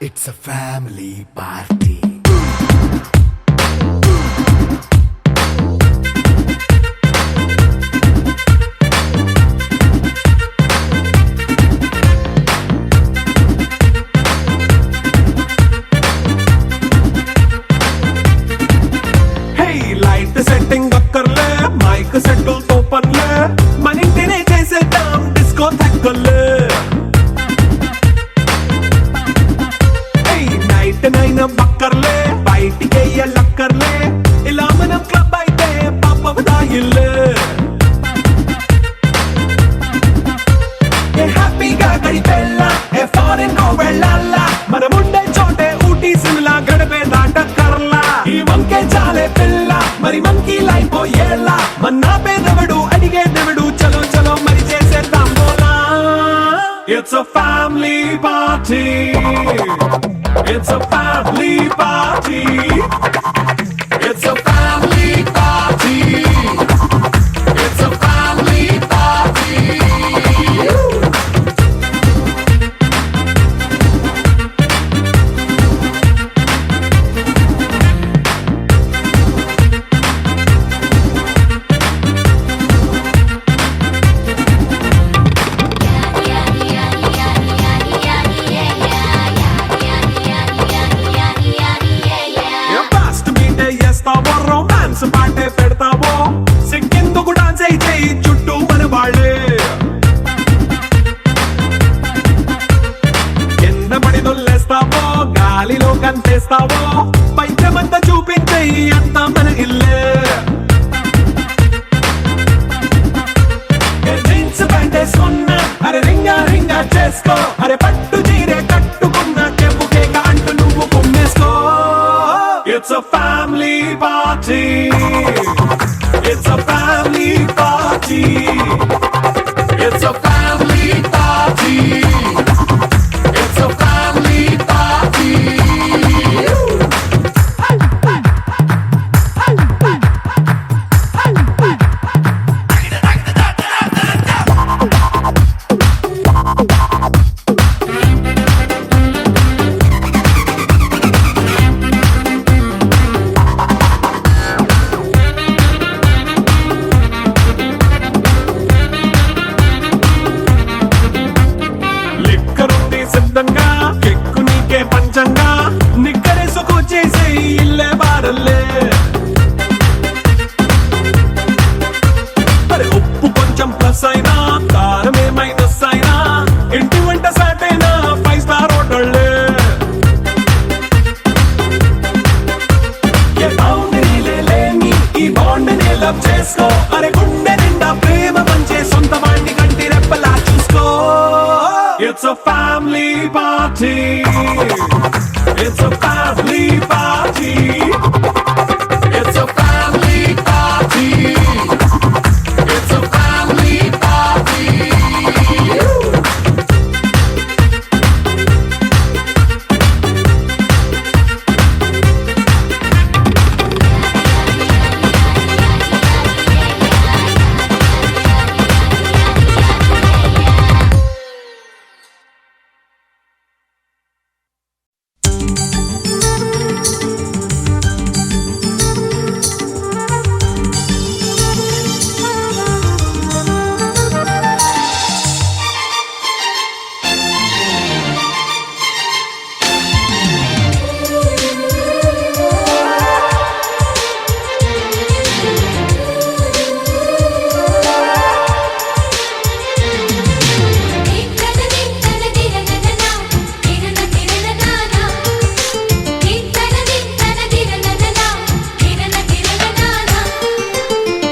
It's a family party. Setting అక్కర్లే mike సెట్టులతో పనులే మన ఇంటినే చేసేద్దాం డిస్కో థెక్కలే నైట్ నైన్ బక్కర్లే బయటికి వెయ్యలక్కర్లే ఇలా మనం క్లబ్ అయితే పాపదాయిల్లే హ్యాపీగా గడిపెళ్ళా ఏ ఫారెన్ కో వెళ్ళాలా మనముండే చోటే ఊటీ సిమ్లా గడిపే దాటక్కర్లా ఈ వంకే చాలే పిల్ల మరి మంకీ లైఫ్ ఏళ్ళ మన్నా పేదవడు అడిగే దేవుడు చలో చలో మరి చేసేద్దాం బోలా It's a family party. It's a family party. It's a family party. It's a family party. Romance పాటే పెడతావో సిగ్గెందుకు డాన్స్ అయితే చుట్టూ మన వాళ్ళే కింద పడి దొల్లేస్తావో గాలిలో కంతేస్తావో పైచమంతా చూపించే అంతా మన ఇల్లే జీన్స్ ప్యాంటేసుకున్నా అరే రింగా రింగా చేసుకో అరే పట్టు చీరే కట్టుకున్న చెంపు కేక అంటూ నువ్వు కుమ్మేసుకో It's a family party. It's a family party. It's a family party. It's a family party. ఎక్కు నీకే పంచంగా నిక్కరేసుకు చేసే ఇల్లే బారల్లే మరి ఉప్పు కొంచెం ప్లస్ అయినా కారమే మైనస్ అయినా ఇంటి వంట సాటైనా 5 స్టార్ హోటళ్ళే ఏ బౌండరీలే లేని ఈ బాండ్ ని లవ్ చేసుకో అరే గుండె నిండా ప్రేమ పంచే సొంత వాణ్ణి కంటి రెప్పలా చూసుకో It's a family party. It's a family party. It's a family party. It's a family party.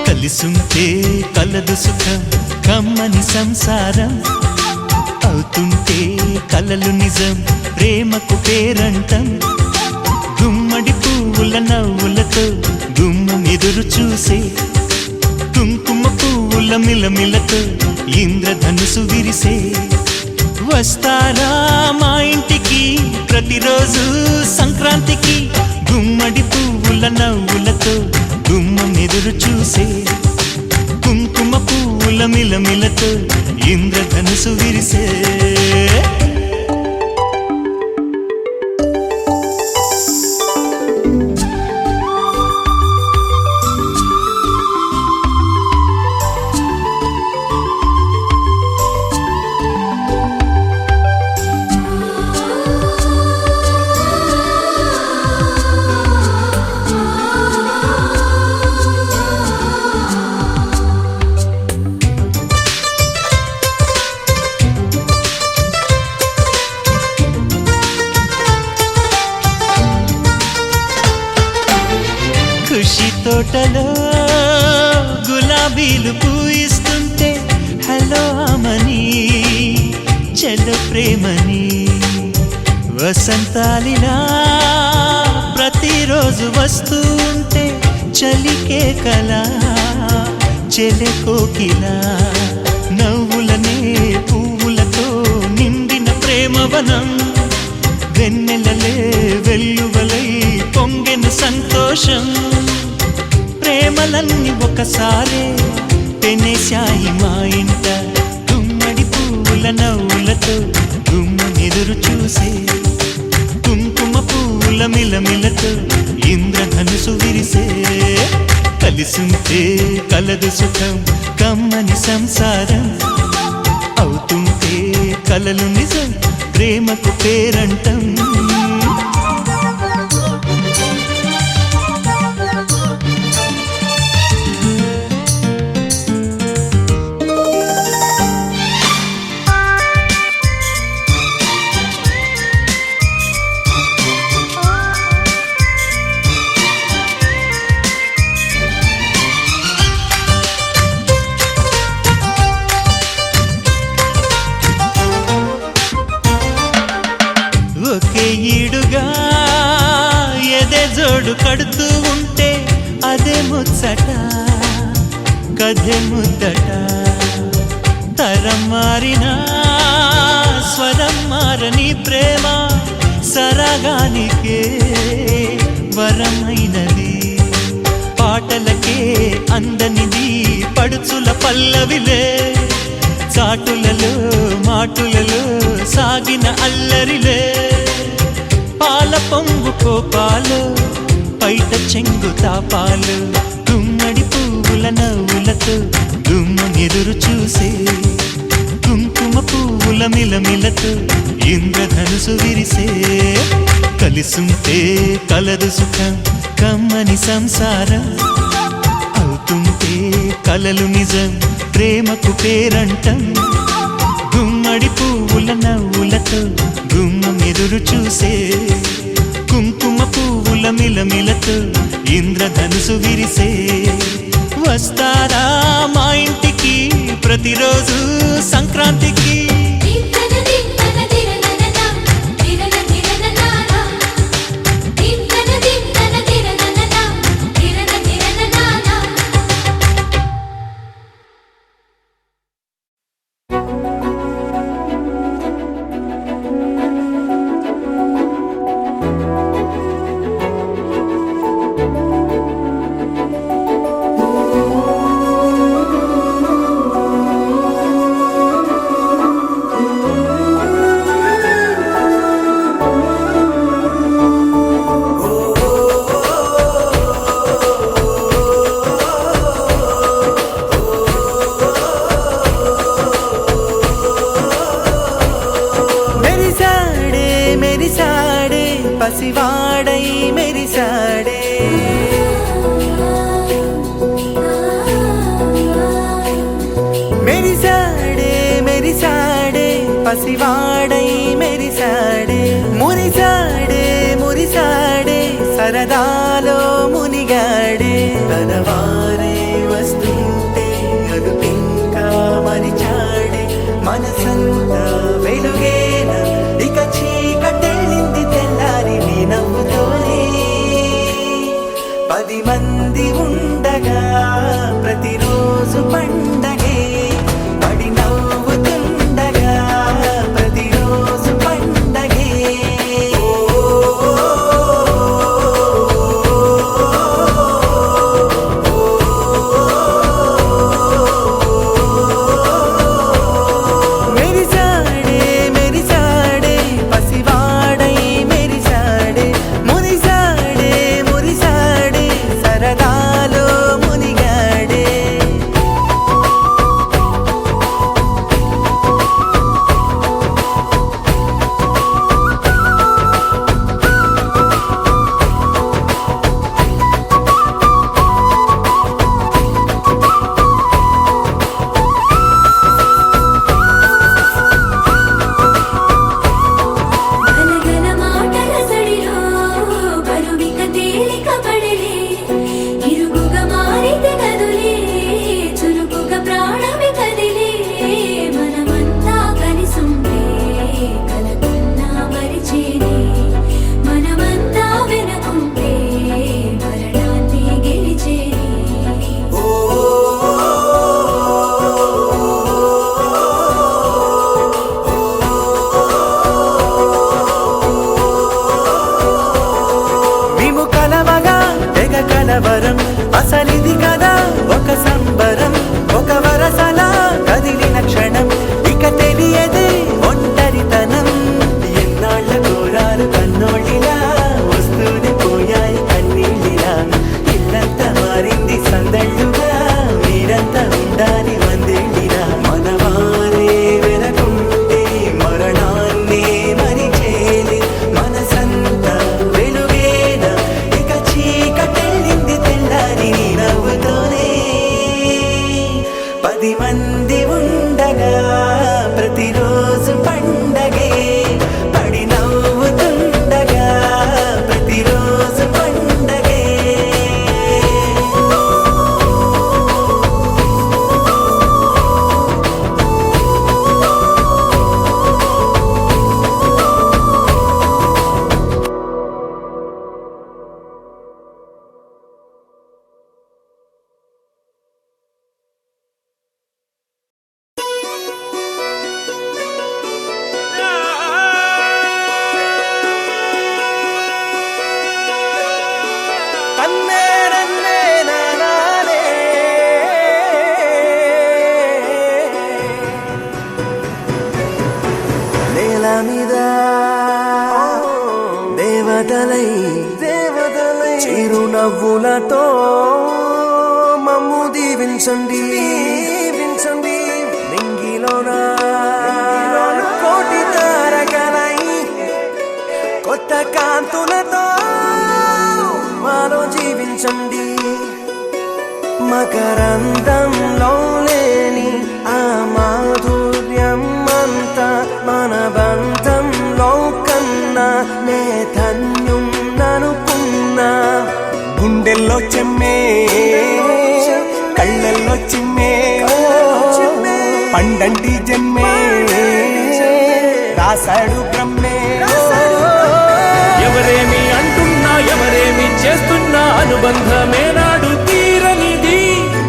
కలిసుంటే కలదు సుఖం కమ్మని సంసారం అవుతుంటే కలలు నిజం ప్రేమకు పేరంటం గుమ్మడి పువ్వుల నవ్వులతో గుమ్మం ఎదురు చూసే కుంకుమ పువ్వుల మిలమిలతో ఇంద్రధనుసు విరిసే వస్తారా మా ఇంటికి ప్రతి ప్రతిరోజు సంక్రాంతికి గుమ్మడి పువ్వుల నవ్వులతో గుమ్మం ఎదురు చూసే కుంకుమ పువ్వుల మిలమిలతో ఇంద్రధనుసు విరిసే ఖుషి తోటలో గులాబీలు పూయిస్తుంటే హలో అమని చెల్లు ప్రేమని వసంతాలిలా ప్రతిరోజు వస్తూ ఉంటే చలికే కలా చెలె కోకిలా నవ్వులనే పువ్వులతో నిండిన ప్రేమవనం వెన్నెలలే వెల్లువలై పొంగెన సంతోషం ప్రేమలన్నీ ఒకసారే పెనేశాయి మా ఇంట గుమ్మడి పువ్వుల నవ్వులతో గుమ్మం ఎదురు చూసే కుంకుమ పువ్వుల మిలమిలతో ఇంద్రధనుసు విరిసే కలిసుంటే కలదు సుఖం కమ్మని సంసారం అవుతుంటే కలలు నిజం ప్రేమకు పేరంటం ఒకే ఈడుగా ఎదే జోడు కడుతూ ఉంటే అదే ముచ్చట కథే ముద్దట తరం మారినా స్వరం మారని ప్రేమ సరగానికే వరమైనది పాటలకే అందనిది పడుచుల పల్లవిలే చాటులలో మాటులలో సాగిన అల్లరిలే పాల పొంగు కోపాలు పైట చెంగు తాపాలు గుమ్మడి పువ్వుల నవ్వులతో గుమ్మం ఎదురు చూసే కుంకుమ పువ్వుల మిలమిలతో ఇంద్రధనుసు విరిసే కలిసుంటే కలదు సుఖం కమ్మని సంసారం అవుతుంటే కలలు నిజం ప్రేమకు పేరంటం గుమ్మడి పువ్వుల నవ్వులతో గుమ్మం ఎదురు చూసే కుంకుమ పువ్వుల మిలమిలతో ఇంద్రధనుసు విరిసే వస్తారా మా ఇంటికి ప్రతిరోజు సంక్రాంతికి పసివాడై మెరిసాడే మెరిసాడే మెరిసాడే పసివాడై మెరిసాడే మురిసాడే మురిసాడే సరదాలో మునిగాడే తనవారే వస్తుంటే అదుపింకా మరిచాడే మనసంతా వెలుగేన ఇక చీకటెళ్ళింది తెల్లారి నీ నవ్వుతోనే 10 మంది ఉండగా ప్రతిరోజు పండగే పడి నవ్వుతుండగా ప్రతిరోజు పండగే దేవతలై చిరునవ్వులతో మమ్ము దీవించండి నింగిలోన కోటి తారకలై కొత్త కాంతులతో మాలో జీవించండి మకరందంలో లేని ఆ మాధుర్యం అంతా మన బంధంలో కన్నా నే ధన్యం ననుకున్నా గుండెల్లో చెమ్మే కళ్ళల్లో చిమ్మే పండంటి జన్మే రాశాడు బ్రహ్మే ఎవరేమి అంటున్నా ఎవరేమి చేస్తున్నా అనుబంధమే నాడు తీరనిది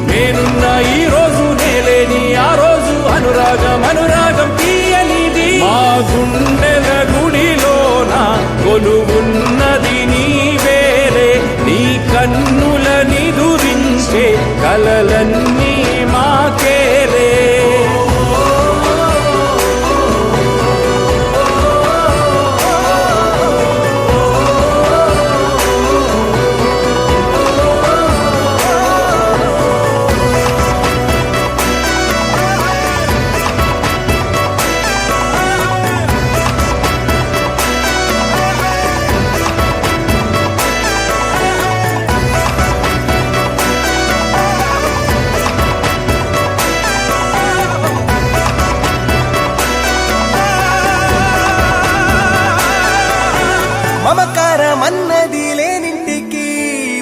నేనున్నా ఈ రోజు నేలేని ఆ రోజు అనురాగం తీయనిది మా గుండెల గుడిలోన కొలువున్నది నీవేలే నీ కన్నుల నిదురించే కలలన్నీ మాకేలే మమకారమన్నది లేనింటికి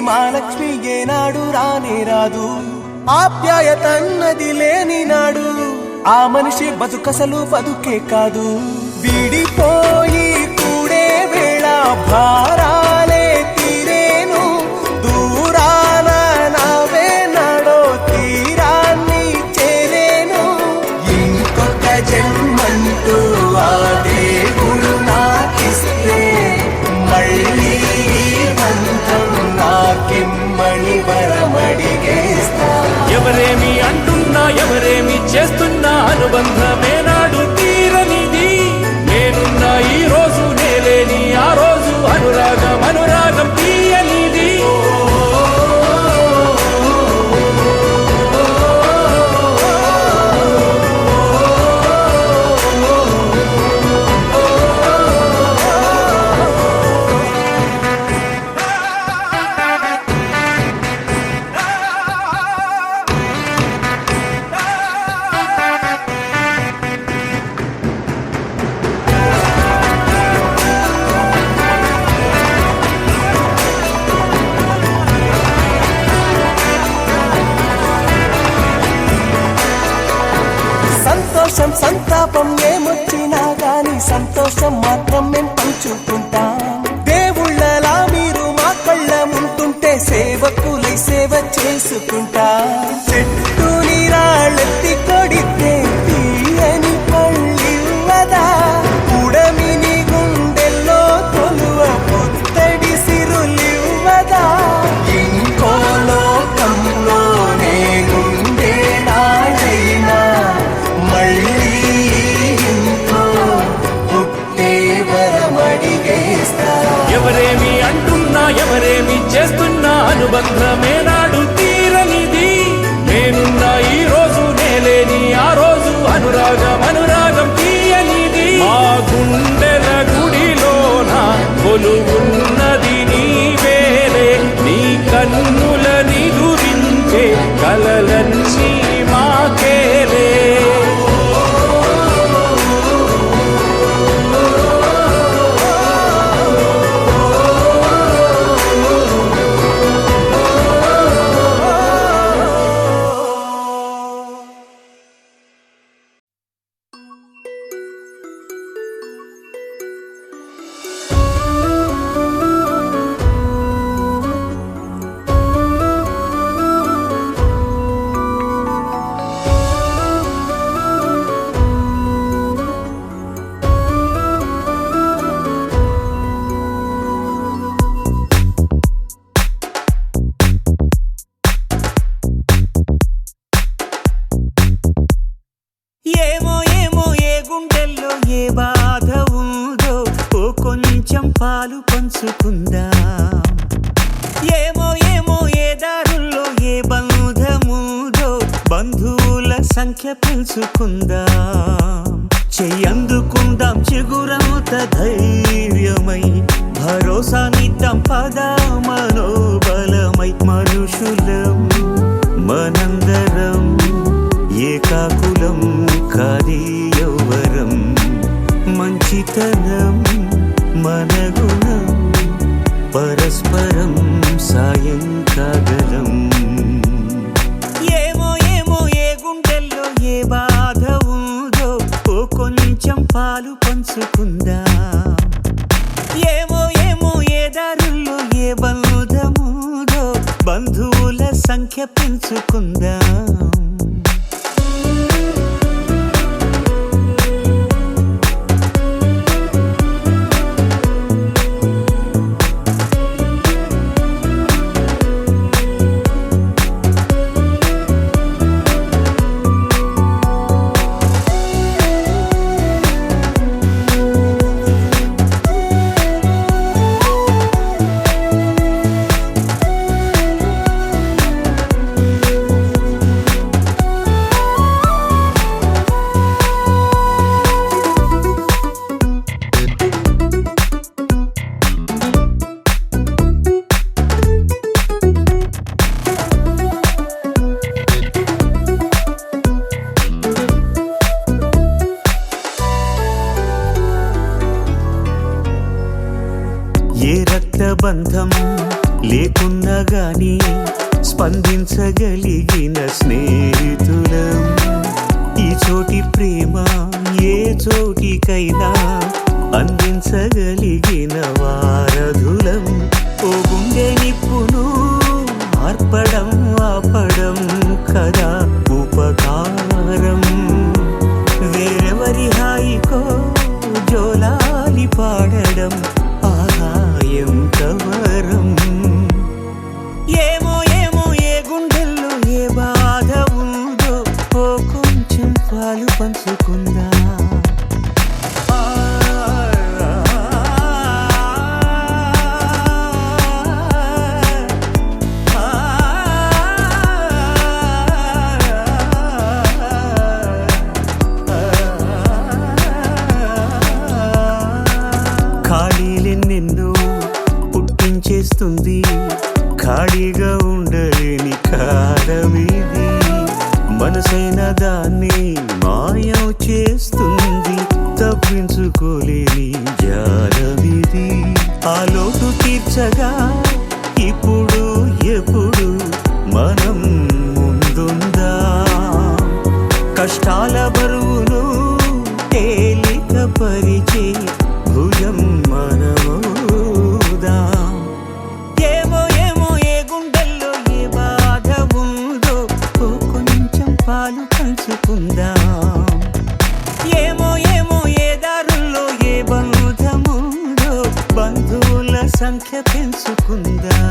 మహాలక్ష్మి ఏనాడు రానే రాదు ఆప్యాయతన్నది లేని నాడు ఆ మనిషి బతుకసలు బతుకే కాదు విడిపోయి కూడే వేళ భారాలే తీరేను దూరాన నావే నాడో తీరాన్ని చేరేను ఇంకొక జన్మంటూ ఆ దేవుడు నాకిస్తే మళ్ళీ బంధం నాకిమ్మని వరమడిగేస్తా ఎవరేమి అంటున్నా ఎవరేమి చేస్తున్నా అనుబంధమే నాడు తీరనిది నేనున్నా ఈ రోజు నేలేని ఆ రోజు అనురాగం తీయనిది సంతోషం సంతాపం ఏమొచ్చినా గాని సంతోషం మాత్రం మేం పంచుకుంటాం దేవుళ్ళలా మీరు మా కళ్ళ ముంటుంటే సేవకులై సేవ చేసుకుంటా చెట్టు నీరాళ్ళెత్తి కొడితే తీయని పళ్ళివ్వదా ఉడమిని గుండెల్లో తొలువ పొత్తడి సిరులివ్వదా ఇంకో లోకంలోనే గుండె నాడైనా మళ్ళీ ఇంకో పుట్టే వరమడిగేస్తా ఎవరేమి అంటున్నా ఎవరేమి చేస్తున్నా అనుబంధమే నాడు తీరనిది నేనున్నా ఈ రోజు నేలేని ఆ రోజు అనురాగం తీయనిది మా గుండెల గుడిలోన కొలువున్నది నీవేలే నీ కన్నుల నిదురించే కలలన్నీ మాకేలే కొంచెం పాలు పంచుకుందాం. ఏమో ఏమో ఏ దారుల్లో ఏ బంధముదో బంధువుల సంఖ్య పెంచుకుందాం. చెయ్యందుకుందాం చిగురంత ధైర్యమై భరోసానిద్దాం పద మనోబలమై. మనుషులం మనందరం ఏకాకులం కాది యౌవరం. మంచితనం మన గుణం పరస్పరం సాయం కాగలం. ఏమో ఏమో ఏ గుండెల్లో ఏ బాధ ఉందో ఓ కొంచెం పాలు పంచుకుందాం. ఏమో ఏమో ఏ దారుల్లో ఏ బంధముదో బంధువుల సంఖ్య పెంచుకుందాం. ఏ రక్తబంధం లేకున్నా గాని స్పందించగలిగిన స్నేహితులం. ఈ చోటి ప్రేమ ఏ చోటికైనా అందించగలిగిన వారధులం. ఓ గుండె నిప్పును ఆర్పడం ఆపడం కదా ఉపకారం. వేరెవరి హాయికో జోలాలి పాడడం ఎంత వరం. ఏమో ఏమో ఏ గుండెల్లో ఏ బాధ ఉందో ఓ కొంచెం పాలు పంచుకుందా. ఖాళీలెన్నెన్నో పుట్టించేస్తుంది ఖాళీగా ఉండలేని కాలమిది. మనసైన దాన్ని మాయం చేస్తుంది తప్పించుకోలేని జాలమిది. ఆ లోటు తీర్చగా ఇప్పుడు ఎప్పుడు మనం ముందుందా. కష్టాల బరువును తేలిక పరిచే భుజం మనమోదా. ఏమో ఏమో ఏ గుండెల్లో ఏ బాధ ఉందో ఓ కొంచెం పాలు పంచుకుందాం. ఏమో ఏమో ఏ దారుల్లో ఏ బంధముందో బంధువుల సంఖ్య పెంచుకుందాం.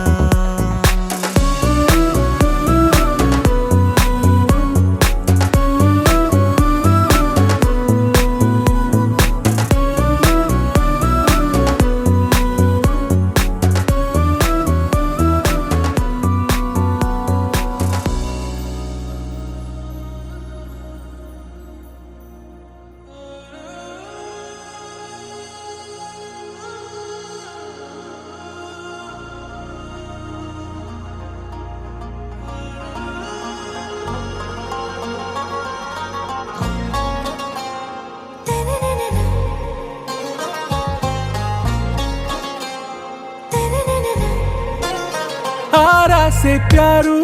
से प्यारू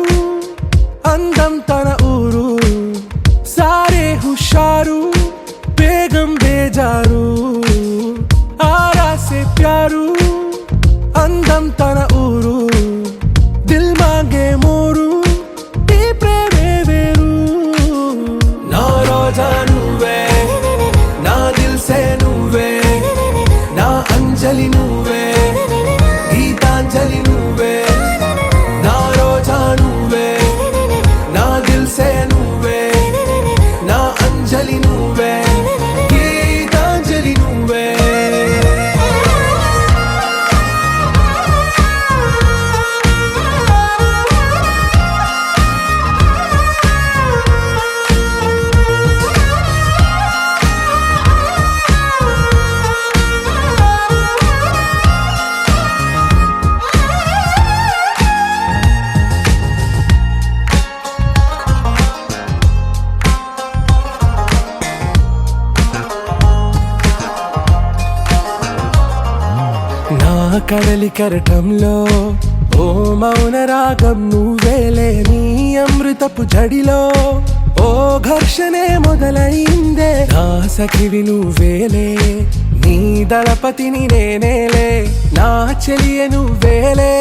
అందం తన ఊరు సారే హుషారు బేగం బేజారు. ఆరా సే ప్యారు అందం తన ఊరు దిల్ మాంగే మోరు ఈ ప్రేమే వేరు. నా రోజా నువ్వే నా దిల్ సే నువ్వే నా అంజలి నువ్వే గీతాంజలి నువ్వే. నా రోజా నువ్వే నా దిల్ సే నువ్వే నా అంజలి నువ్వే గీతాంజలి నువ్వే. కడలి కెరటంలో ఓ మౌన రాగం నువ్వేలే, నీ అమృతపు జడిలో ఓ ఘర్షణే మొదలైందే. నా సఖివి నువ్వేలే, నీ దళపతిని నేనేలే, నా చెలియ నువ్వేలే,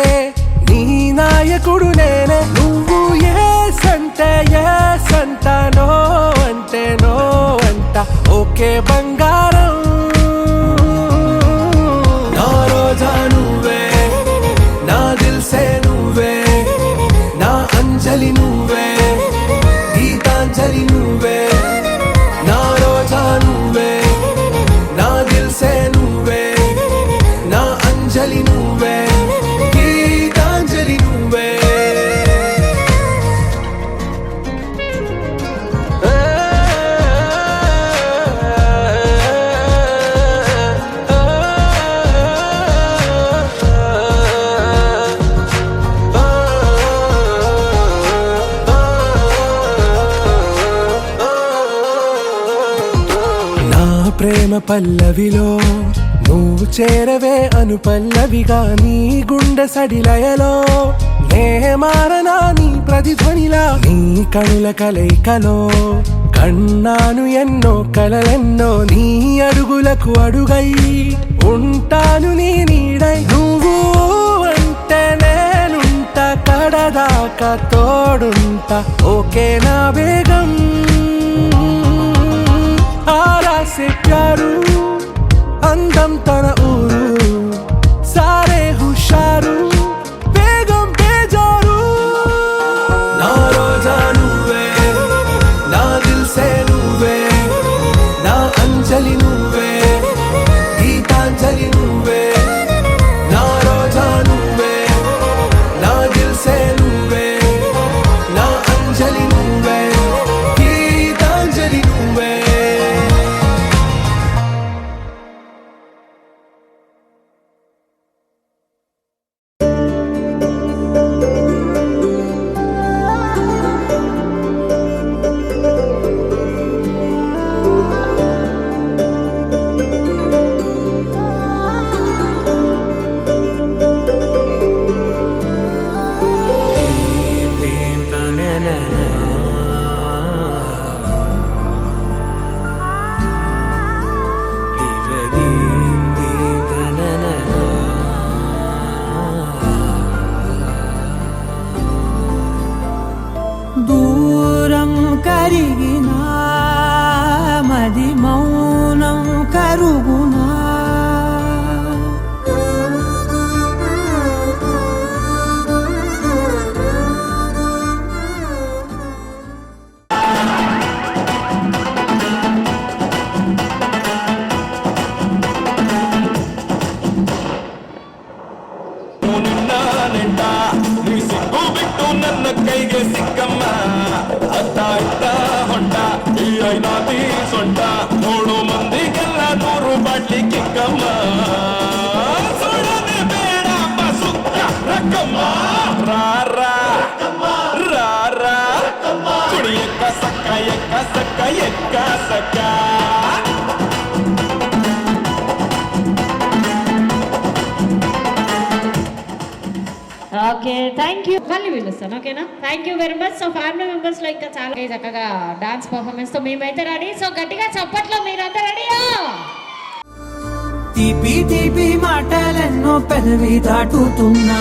నీ నాయకుడు నేనే. నువ్వు ఏ సంట నో అంటే నో అంట, ఓకే బంగారం. నా రోజా నువ్వే, నా దిల్సే నువ్వే, నా అంజలి నువ్వే, గీతాంజలి నువ్వే. నా రోజా నువ్వే, నా దిల్సే నువ్వే, నా అంజలి నువ్వే, గీతాంజలి నువ్వే. ప్రేమ పల్లవిలో నువ్వు చేరవే అను పల్లవిగా, నీ గుండె సడిలయలో నే మారనా నీ ప్రతిధ్వనిలా. నీ కనుల కలయికలో కన్నాను ఎన్నో కలలెన్నో, నీ అడుగులకు అడుగై ఉంటాను నీ నీడై. నువ్వు అంటే నేనుంట కడదాకా తోడుంట, ఓకే నా బేగం. आरा से प्यारू అందం తన ఊరు, సారే హుషారు బేగం బేజారు. నా రోజా నువ్వే, నా దిల్సే నువ్వే, నా అంజలి నువ్వే, గీతాంజలి నువ్వే. నా రోజా నువ్వే, నా దిల్సే నువ్వే, నా అంజలి నువ్వే, గీతాంజలి నువ్వే. దూరం కరిగినా మది మౌనం కరుగునా, ನನ್ನ ಕೈಗೆ ಸಿಕ್ಕಮ್ಮ ಅತ್ತ ಇತ್ತ ಹೊಂಟ ಈ ಐನಾತಿ ಸೊಂಟ ನೋಡು ಮಂದಿಗೆಲ್ಲ 100 ಬಾಟ್ಲಿ ಕಿಕ್ಕಮ್ಮ ಸುಡನೆ ಬೇಡ ಸುತ್ತ ರಕ್ಕಮ್ಮ ರಾರಾ ರಾರಾ ಕುಡಿಯಕ್ಕ ಸಕ್ಕ ಎಕ್ಕ ಸಕ್ಕ ಎಕ್ಕ ಸಕ್ಕ. ఓకే థ్యాంక్ యూ, మళ్ళీ పిలుస్తాను ఓకేనా. Thank you very much. So family మెంబర్స్లో ఇంకా చాలా చక్కగా డాన్స్ పర్ఫార్మెన్స్తో మేమైతే రెడీ. సో గట్టిగా చప్పట్లో మీరంతా రెడీయా? తీపి తీపి మాటలెన్నో పెదవి దాటుతున్నా,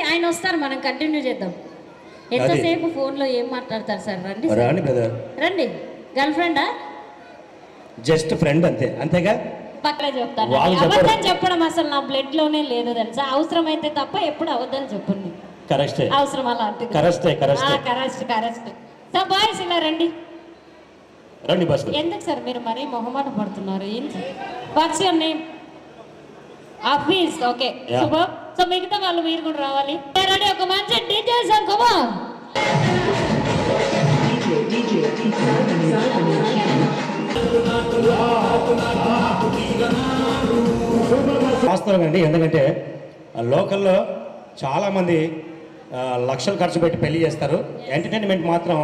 ఆయన వస్తారు, మనం కంటిన్యూ చేద్దాం. ఎంతసేపు ఫోన్లో ఏం మాట్లాడతారు సార్? రండి రాని బ్రదర్, రండి. గర్ల్ ఫ్రెండా? జస్ట్ ఫ్రెండ్ అంతే, అంతేగా. పక్కనే చెప్తాను. వాళ్ళు చెప్పరు. అబద్ధం చెప్పడం అసలు నా బ్లడ్ లోనే లేదు తెలుసా. అవసరమైతే తప్ప ఎప్పుడు అబద్ధాలు చెప్పండి. కరెక్టే, అవసరం అలాంటిది. కరెక్టే, కరెక్టే. కరెక్ట్. సో బాయ్స్ ఇలా రండి. రండి బస్. ఎందుకు సార్ మీరు మరీ మొహమాట పడుతున్నారు? ఏంటి? What's your name? Office. Okay, Yeah. Super. So మిగతా వాళ్ళు మీరు కూడా రావాలి. రెడీ? ఒక మంచి డీజే సాంగ్. Come on. వాస్తవం అండి. ఎందుకంటే లోకల్లో చాలామంది లక్షలు ఖర్చు పెట్టి పెళ్లి చేస్తారు, ఎంటర్టైన్మెంట్ మాత్రం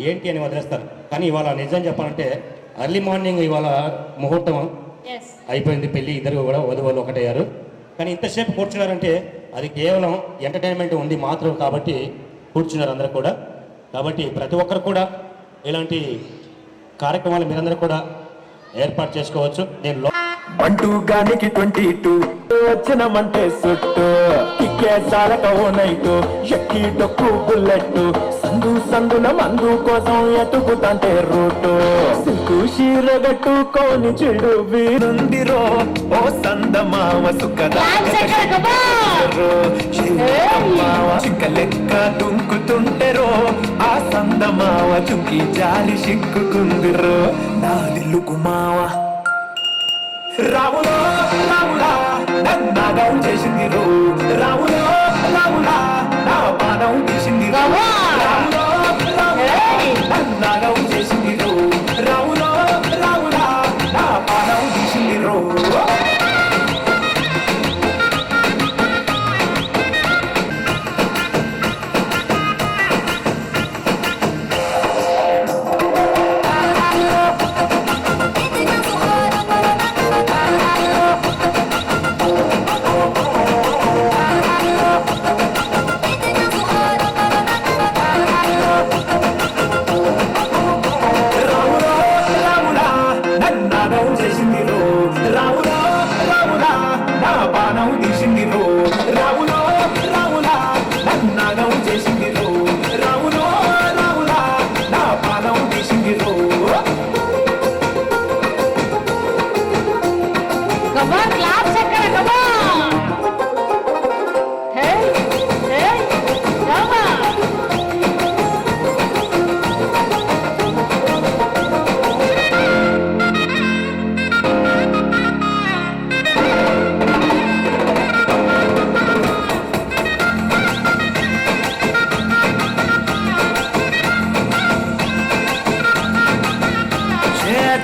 ఏంటి అని వదిలేస్తారు. కానీ ఇవాళ నిజం చెప్పాలంటే ఎర్లీ మార్నింగ్ ఇవాళ ముహూర్తం ఎస్. అయిపోయింది, పెళ్లి ఇద్దరు కూడా వధువులు ఒకటయ్యారు. కానీ ఇంతసేపు కూర్చున్నారంటే అది కేవలం ఎంటర్టైన్మెంట్ ఉంది మాత్రం కాబట్టి కూర్చున్నారు అందరూ కూడా. కాబట్టి ప్రతి ఒక్కరు కూడా ఇలాంటి కార్యక్రమాలు మీరందరూ కూడా ఏర్పాటు చేసుకోవచ్చు. నేను అంటూ గానికి 22 వచ్చినమంటే సుట్టు కిక్కే సాలక ఓ నైటు ఎక్కి డొక్కు బుల్లెట్టు సందు సందుల మందు కోసం ఎతుకుతంటే రూటు సిగ్గు షీరగట్టుకోని చెడు వీరుందిరో ఓ సందమావ చిక్క లెక్క దుంకుతుంటెరో ఆ సందమావ చుంకి జాలి సిక్కుకుందిరో నా దిల్లుకు మావా. రాములో రాములా నన్నాగం చేసింది రో, రాములో రాములా నా పానం తీసింది రో, రాములో రాములా నన్నాగం చేసింది రో, రాములో రాములా నా పానం తీసింది రో.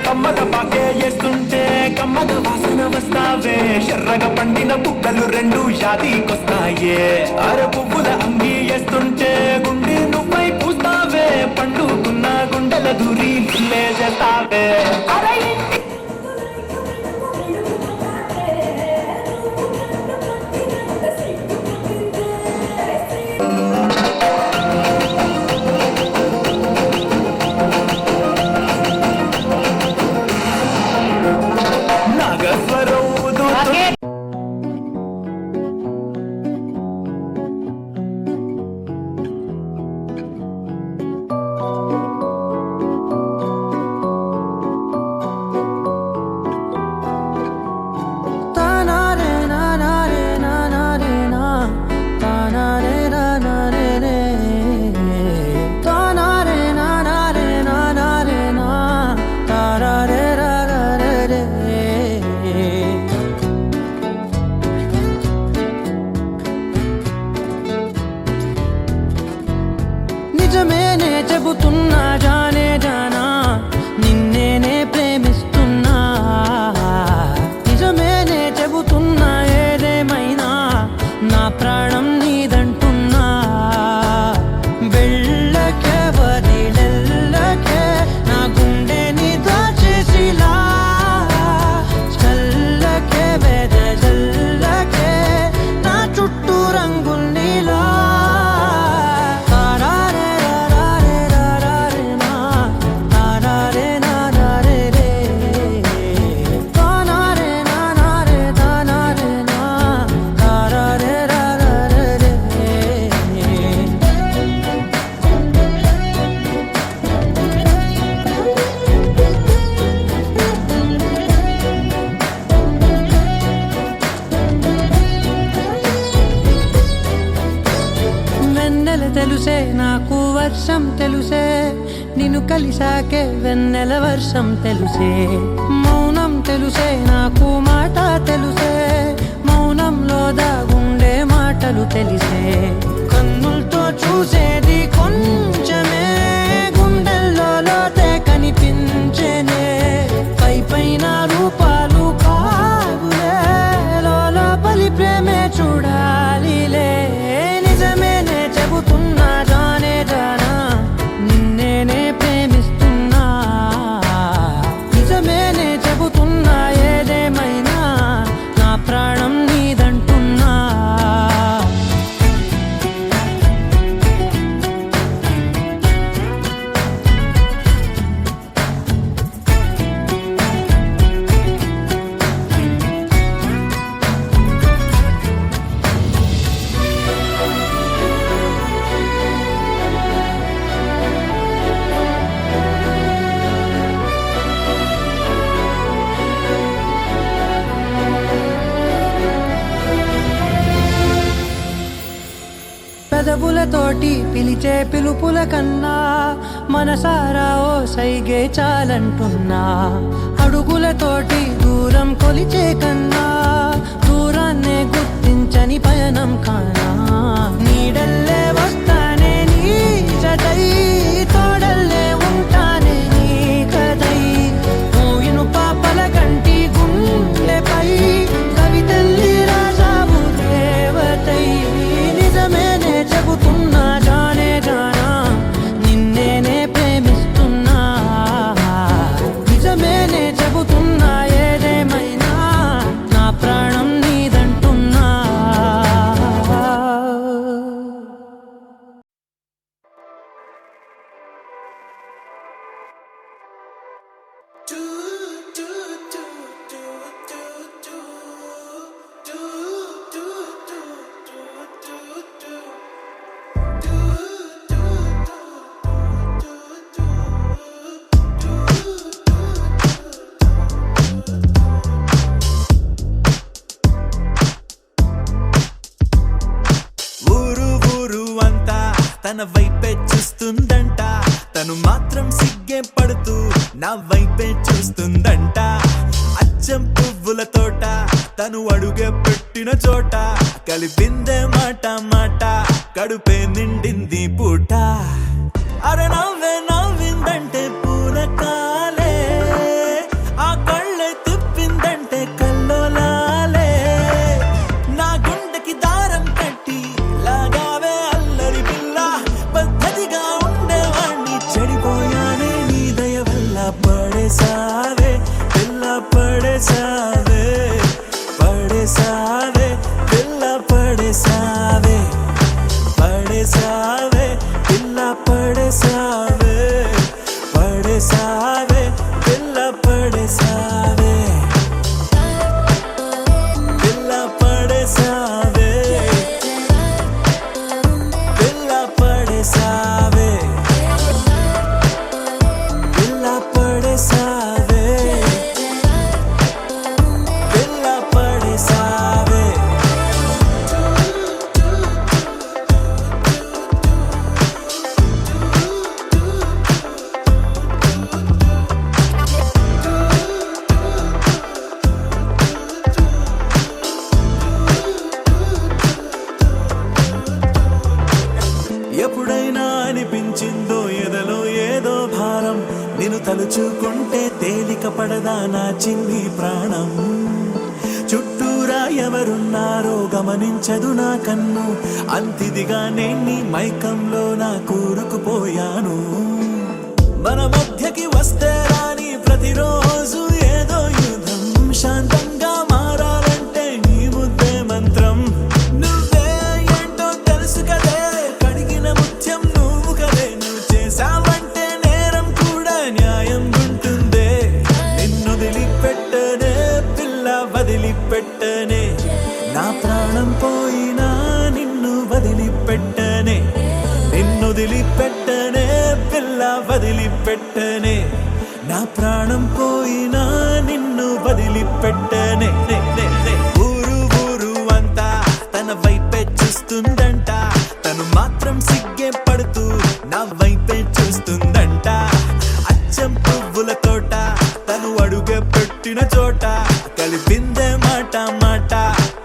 కమ్మగ పాకే చేస్తుంటే కమ్మగ వాసన వస్తావే, ఎర్రగ పండిన బుక్కలు రెండు యాదికొస్తాయే, అర పువ్వుల అంగి నిజమేనే చెబుతున్నా జానే జానా నిన్నేనే ప్రేమిస్తున్నా నిజమేనే చెబుతున్నా ఏదేమైనా నా ప్రాణం నీదంటున్నా వెళ్ళకే వదిలెల్లకే నా గుండెని దాచేసిలా చల్లకే వెదజల్లకే నా చుట్టూ రంగుల్నిలా తెలుసే నాకు వర్షం తెలుసే నిన్ను కలిసాకే వెన్నెల వర్షం తెలుసే మౌనం తెలుసే నాకు మాట తెలుసే మౌనంలో దాగుండే మాటలు తెలిసే కన్నులతో చూసేది కొంచెమే గుండెల్లో లోతే కనిపించేనే పై పైన రూపాలు కాదులే లోపలి ప్రేమే చూడాలిలే నిజమేనే చెబుతున్నా జానే జానా నిన్నేనే ప్రేమిస్తున్నా నిజమేనే చెబుతున్నా ఏదేమైనా నా ప్రాణం నీదంటున్నా పెదవులతోటి పిలిచే పిలుపుల కన్నా మనసారా ఓ సైగే చాలంటున్నా అడుగులతోటి దూరం కొలిచే కన్నా దూరాన్నే గుర్తించని పయనం కానా నీడల్లే వస్తానే నీ జతై తోడల్లే ఉంటానే నీ కదై మోయిను పాపల కంటి గుండెపై కవితల్లి రాజావు దేవతై నిజమేనే చెబుతున్నా జానే జానా నిన్నేనే ప్రేమిస్తున్నా నిజమేనే చెబుతున్నా ఏదేమైనా నా ప్రాణం నీదంటున్నా ఊరు ఊరు అంతా తన వైపే చూస్తుందంట తను మాత్రం సిగ్గే పడుతూ నా వైపే చూస్తుందంట అచ్చం పువ్వుల తోట తను అడుగే పెట్టిన చోట కలిపిందే మాట మాట కడుపే నిండింది పూట అరే నవ్వే నవ్విందంటే పూనకాలే ఆ కళ్ళే తిప్పిందంటే కల్లోలాలే నా గుండెకి దారం కట్టి లాగావే అల్లరి పిల్ల పద్ధతిగా ఉండేవాణ్ణి చెడిపోయానే నీ దయ వల్ల పడేసావే పిల్ల పడేసావే పడేసావే పిల్ల పడేసావే పడేసావే పిల్ల పడేసావే అనిపించిందో ఎదలో ఏదో భారం నిన్ను తలుచుకుంటే తేలిక పడదా నా చిన్ని ప్రాణం చుట్టూరా ఎవరున్నారో గమనించదు నా కన్ను అంతిదిగా నేను మైకంలో నా కూరుకుపోయాను మన మధ్యకి వస్తే రాని ప్రతిరోజు ఏదో యుద్ధం శాంతంగా మారాలంటే నీ ముద్దే మంత్రం నువ్వే ఏంటో తెలుసు కదే కడిగిన ముత్యం నువ్వు కదే నువ్వు చేసావంటే నేరం కూడా న్యాయం ఉంటుందే నిన్ను వదిలిపెట్టనే పిల్ల వదిలిపెట్టనే నా ప్రాణం పోయినా నిన్ను వదిలిపెట్టనే నిన్ను వదిలిపెట్టనే పిల్ల వదిలిపెట్టనే నా ప్రాణం పోయినా నిన్ను వదిలిపెట్టనే ఊరు ఊరు అంతా తన వైపే చూస్తుందంట తను మాత్రం సిగ్గే పడుతూ నా వైపే చూస్తుందంట అచ్చం పువ్వుల తోట తను అడుగే పెట్టిన చోట కలిపిందే మాట మాట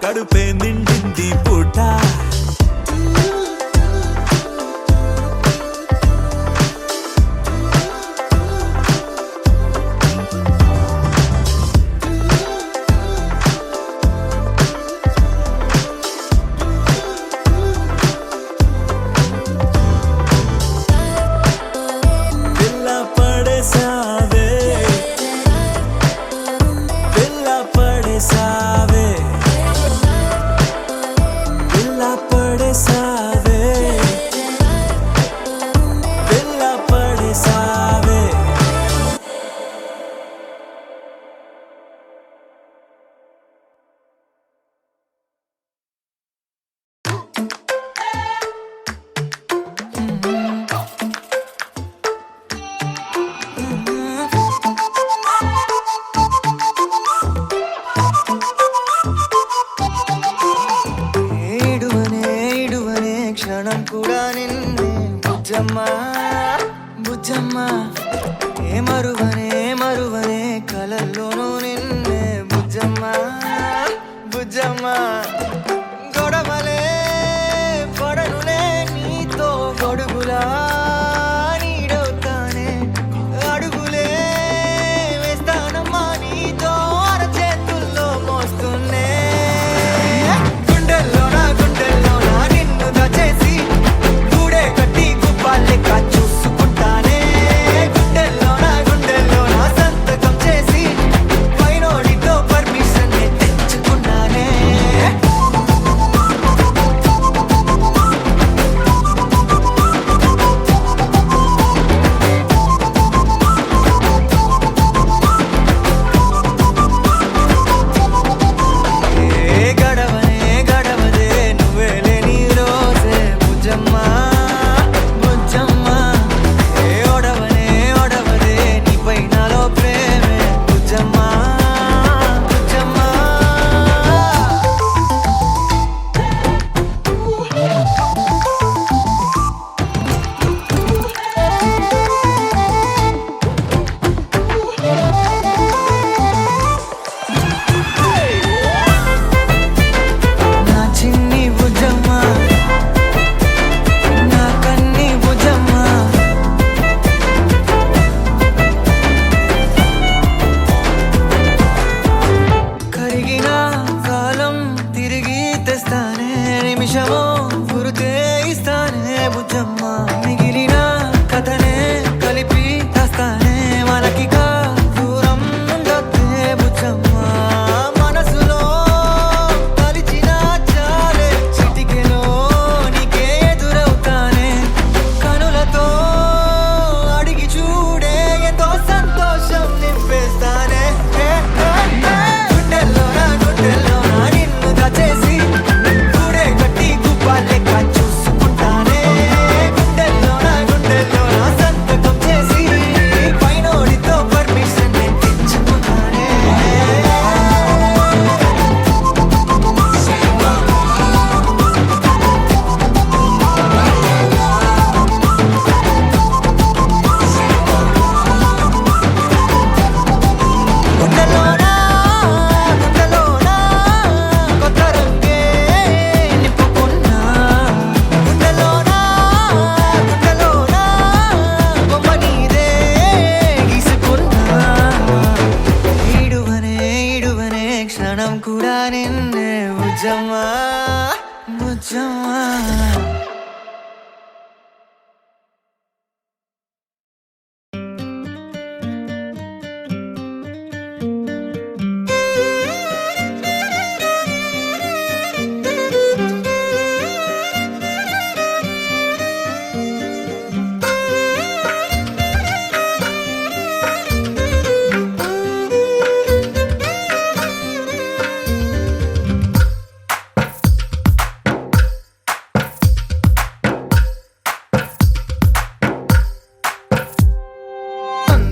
కడుపే నిండింది పూట బుజ్జమ్మ ఏ మరువనే మరువనే కలల్లోనూ నిన్నే బుజ్జమ్మ బుజ్జమ్మ గొడవలే పడనులే నీతో గొడుగులా నీడవుతానే అడుగులే వేస్తానమ్మా నీతో అరచేతుల్లో మోస్తున్నే గుండెల్లోన నిన్ను దచేసి గూడే కట్టి గుప్పాలెక్క చూసుకుంటానే గుండెల్లోన సంతకం చేసి పైనోడితో పర్మిషన్ తెచ్చుకున్నానే గడవనే గడవదే నువ్వే లేని రోజే బుజ్జమ్మ బుజ్జమ్మ ఏ ఒడవనే ఒడవదే నీపై నాలో ప్రేమే బుజ్జమ్మ బుజ్జమ్మ నా చిన్ని బుజ్జమ్మ నా కన్ని బుజ్జమ్మ కరిగిన కాలం తిరిగి తెస్తానే నిమిషమో గురుతే ఇస్తానే బుజ్జమ్మ మిగిలిన కథనే కలిపి తెస్తానే మనకిగా దూరం ఉండొద్దే బుజ్జమ్మ మనసులో తలిచిన చాలే చిటికెలో నీకే ఎదురవుతానే కనులతో అడిగి చూడే ఎంతో సంతోషం నింపేస్తానే గుండెల్లోన నిన్ను దచేసి గూడే కట్టి గుప్పాలెక్క చూసుకుంటానే గుండెల్లోన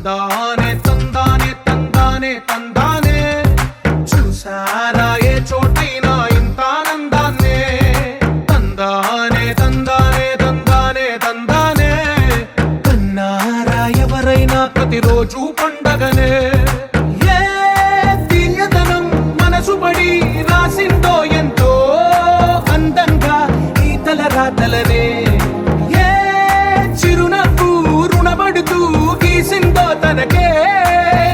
తందానే తందానే తందానే తందానే చూసారా ఏ చోటైనా ఇంత ఆనందాన్నే తందానే తందానే తందానే తందానే కన్నారా ఎవరైనా ప్రతిరోజు పండగనే ఏ తీయదనం మనసు పడి రాసిందో ఎంతో అందంగా ఈ తలరాతలనే ఏ చిరునవ్వు రుణపడుతూ గీసిందో తనకే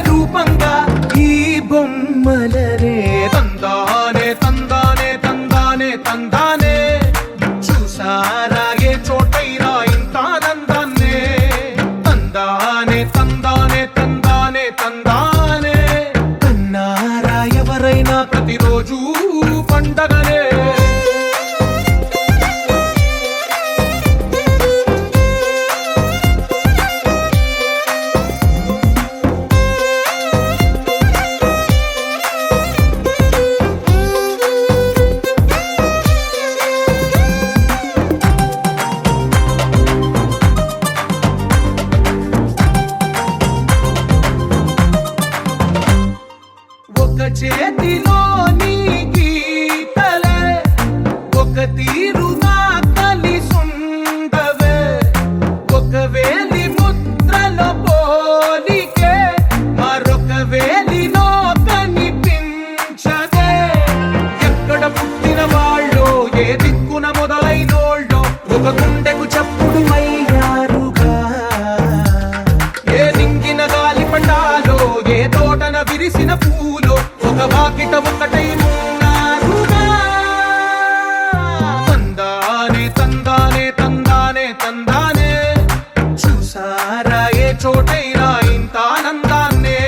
రూపంగా ఈ బొమ్మలనే తందానే తందానే తందానే తందానే చూసారా ఏ చోటైనా ఇంత ఆనందాన్నే తందానే తందానే తందానే తందానే కన్నారా ఎవరైనా ప్రతిరోజు పండగనే ఒక చేతిలో నీ గీతలే ఒక తీరుగా కలిసుండవే ఒక వేలి ముద్రలో పోలికే మరొక వేలిలో కనిపించదే ఎక్కడ పుట్టిన వాళ్ళో ఏ దిక్కున మొదలైనోళ్ళో ఒక గుండెకు చప్పుడు అయ్యారుగా ఏ నింగిన గాలి పండాలో ఏ తోటన విరిసిన పూలో ఒక వాకిట ఒకటై ఉన్నారుగా తందానే తందానే తందానే తందానే చూసారా ఏ చోటైనా ఇంత ఆనందాన్నే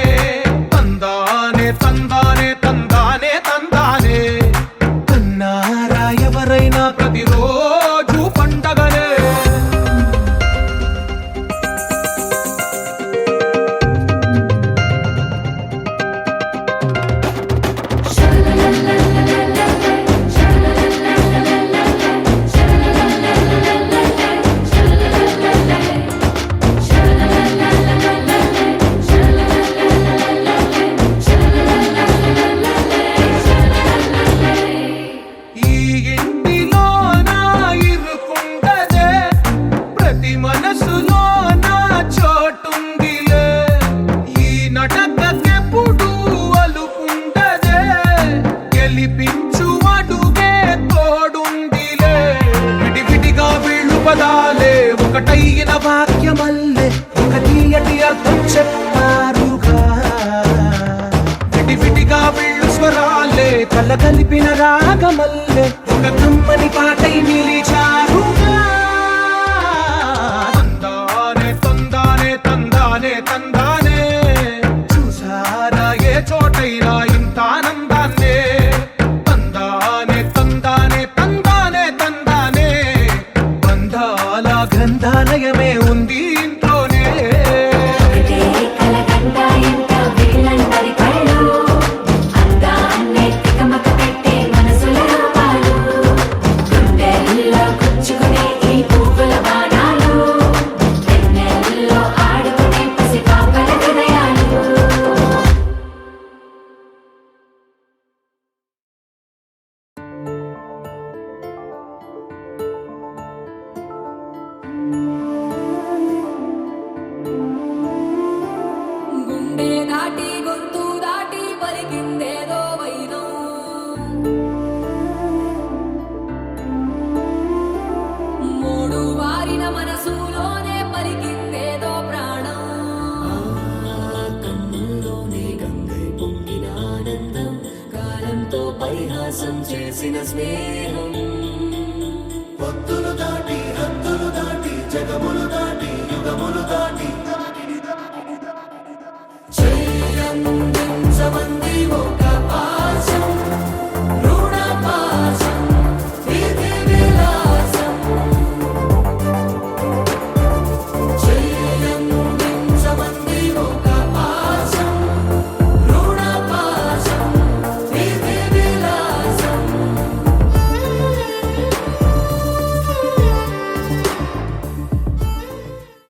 తందానే తందానే తందానే తందానే కన్నారా ఎవరైనా ప్రతిరోజు పండగనే ఈ ఇంటిలో నా ఇరుకుండదే ప్రతి మనసులో నా చోటుందిలే ఈ నటకెప్పుడు అలుకుండదే గెలిపించు అడుగే తోడుందిలే విడివిడిగా వీళ్ళు పదాలే ఒకటైన వాక్యమల్లే ఒక తీయటి అర్థం చెప్పారుగా విడివిడిగా వీళ్ళు స్వరాలే కల కలిపిన రాగమల్లే ఒక కమ్మని పాటై నిలిచారుగా తందానే తందానే తందానే తందానే చూసారా ఏ చోటైనా ఇంత ఆనందాన్నే తందానే తందానే తందానే తందానే బంధాల గ్రంథాలయమే ఉంది ఇంట్లోనే గుండె దాటి గొంతు దాటి పలికిందేదో వైనం మూడు వారిన మనసులోనే పలికిందేదో ప్రాణం కన్నుల్లోనే గంగై పొంగిన ఆనందం కాలంతో పరిహాసం చేసిన స్నేహం పొత్తులు దాటి హద్దులు దాటి జగము